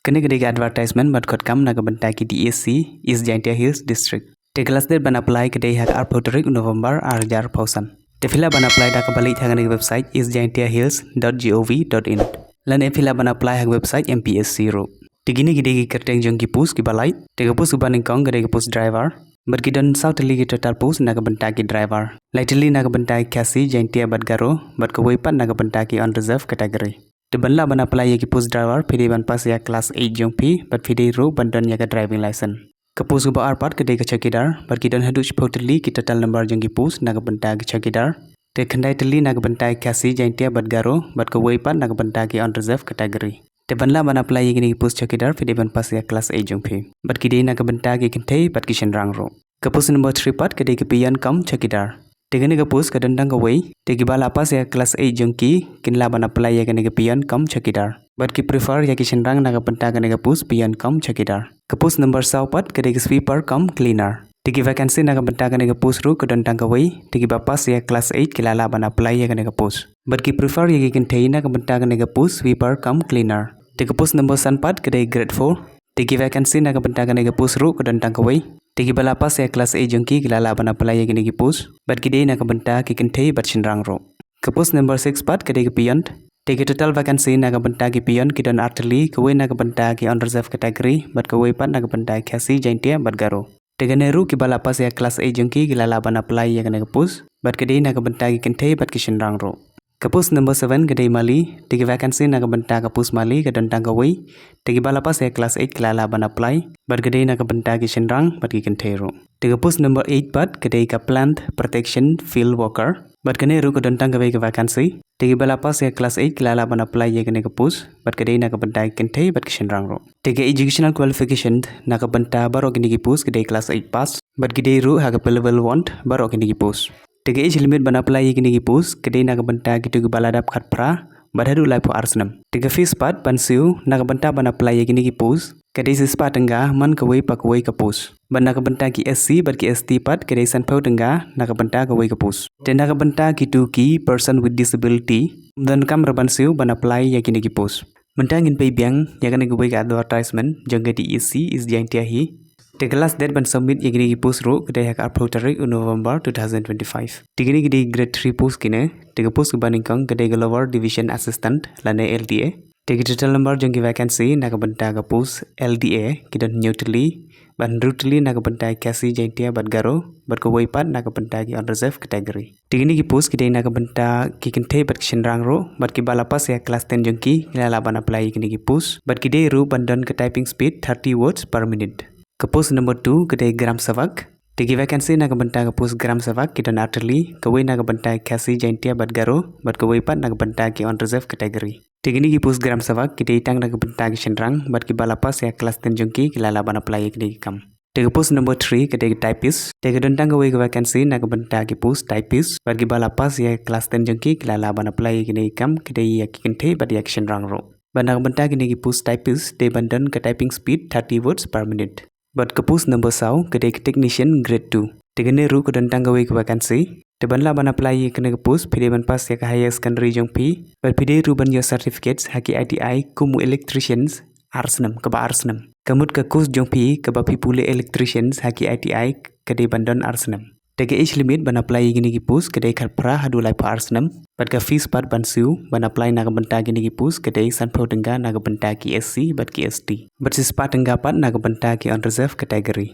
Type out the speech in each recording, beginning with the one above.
Kene gede advertisement bat Laitkam naga bentai ki DSC is Jaintia Hills District. Te kelas date ban apply kedai hak arpo tarik November arjar pausan. Te fila ban apply dak balik hang website is jaintiahills.gov.in. Lan fila ban apply hak website MPSC ro. Tigini gede ki kerteng jong ki pus ki balai. Te pus ban kong gede ki pus driver. Berkidan sauteli ki total pus naga bentai ki driver. Lightly naga bentai kasi Jaintia bat garo bat kawaipat naga bentai ki unreserved category. Te banla ban apply ye ki pus driver pidi ban pas ya class 8 jongphi bat pidi ro bandan ya ka driving license. Kapus ba arpat kedai ka chakidar berkidan haduch poteli ki total number jong ki pus naga bentai ki chakidar. Te khandai teli naga bentai kasi Jaintia bat garo bat kawaipat naga bentai ki unreserved category. Te banla ban apply ye ki pus chakidar pidi ban pas ya class 8 jongphi bat kidai naga bentai ki kentai bat ki shenrang ro. Kapus number 3 pat kedai ki pian kam chakidar. Tegane kapus kadandang kawai tegi bala pas ya kelas 8 jongki kinla ban apply ya kene pian kam chakidar but ki prefer ya ki shenrang naga penta kene kapus pian kam chakidar kapus number 7 pat kede sweeper kam cleaner tegi vacancy naga penta kene kapus ru kadandang kawai tegi bapas ya kelas 8 kilala ban apply ya kene kapus but ki prefer ya ki kentai naga penta kene kapus sweeper kam cleaner tegi kapus number 7 pat kede grade 4 tegi vacancy naga penta kene kapus ru kadandang kawai Tegi bala pas ya kelas A jongki kilala ban apply ya gini pus bat kidei na kabenta ki kentai bat shinrang ro. Kapus number 6 pat kidei ki pion. Tegi total vacancy na kabenta ki pion kidan artili kawai na kabenta ki unreserved category bat kawai pat na kabenta kasi Jaintia bat garo. Tegi neru ki bala pas ya kelas A jongki kilala ban apply ya gini pus bat kidei na kabenta ki kentai bat ki shinrang ro. Kapus number 7 kedai Mali, tegi vacancy na kabenta kapus Mali kadan tangkawai, tegi bala pas ya kelas 8 kilala ban apply, bat kedai na kabenta ki shenrang bat ki kentero. Tegi kapus number 8 bat kedai ka plant protection field worker, bat kene ru kadan tangkawai ke vacancy, tegi bala pas ya kelas 8 kilala ban apply ya kene kapus, bat kedai na kabenta ki kentai bat ki shenrang ro. Tegi educational qualification na kabenta baroh kini ki pus kedai kelas 8 pass, bat kedai ru haka level 1 baroh kini ki pus. Tegi age limit ban apply ye kini pus kedai naga benta gitu baladap khat pra badhadu lai po arsenam. Tegi fees pat ban siu naga benta ban apply ye kini pus kedai sispa tengah man kawai pakawai kapus. Ban naga benta ki SC bat ki ST pat kedai sanpau tengah naga benta kawai kapus. Te naga benta gitu ki person with disability dan kam raban siu ban apply ye kini pus. Mentangin pay biang ya kan kawai ka advertisement jangga DSC is Jaintia hi. The last date ban submit yegini post ro kedai hak upload tarik November 2025. Tigini gede grade 3 post kine tiga post kebaningkang kedai lower division assistant lane LDA. Tigi total number jongki vacancy naga benta ka post LDA kidan neutrally ban rutely naga benta kasi Jaintia bat garo bat ko waipat naga benta ki unreserved category. Tigini ki post kedai naga benta ki kentai bat shenrang ro bat ki balapas ya class 10 jongki lala ban apply kini ki post bat kidai ru bandan ke typing speed 30 words per minute. Kapus number 2 kedai gram savak. Tegi vacancy naga benta kapus gram savak kidan artili kawai naga benta kasi Jaintia bat garo bat kawai pat naga benta ki unreserved category. Tegi ni ki pus gram savak kidai tang naga benta ki shenrang bat ki balapas ya kelas 10 jongki kilala ban apply kidai kam. Tegi pus number 3 kedai typist. Tegi dentang kawai vacancy naga benta ki pus typist bat ki balapas ya kelas 10 jongki kilala ban apply kidai kam kidai ya ki kentai bat ya ki shenrang ro. Ban naga benta ki pus typist de bandan ke typing speed 30 words per minute. But kapus number 7 kedai technician grade 2. Tegane ru kadan tanggawi ke vacancy. Tebanla ban apply ye kena kapus pide ban pas ya ke higher secondary jongphi. But pide ru ban your certificates haki ITI kumu electricians arsenam keba arsenam. Kamut ke kus jongphi keba pipule electricians haki ITI kedai bandan arsenam. Tege age limit ban apply ye gini pus kedai kharpra hadu lai pa arsenam. But ke fees pat ban siu ban apply naga benta gini pus kedai sanpau tengah naga benta ki SC bat ki ST. But sispa tengah pat naga benta ki unreserved category.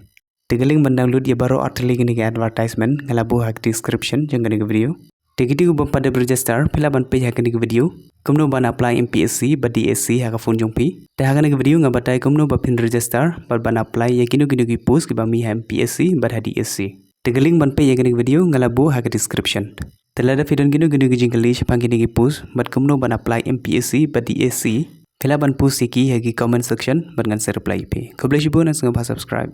Tegeling ban download ye baroh artili gini advertisement ngalabu hak description jang gini video. Tegiti ubam pada register pila ban pay hak gini video. Kumno ban apply MPSC bat DSC hak phone jongphi. Dah hak gini video ngabatai kumno ban pin register bat ban apply ye gini pus ki bami MPSC bat DSC. Tegeling ban pay ye gini video ngalabu hak description. Telada video gini jingkali sepang gini pus bat kumno ban apply MPSC bat DSC. Kala ban pus siki hagi comment section bat ngan reply pe. Kau boleh cuba dan subscribe.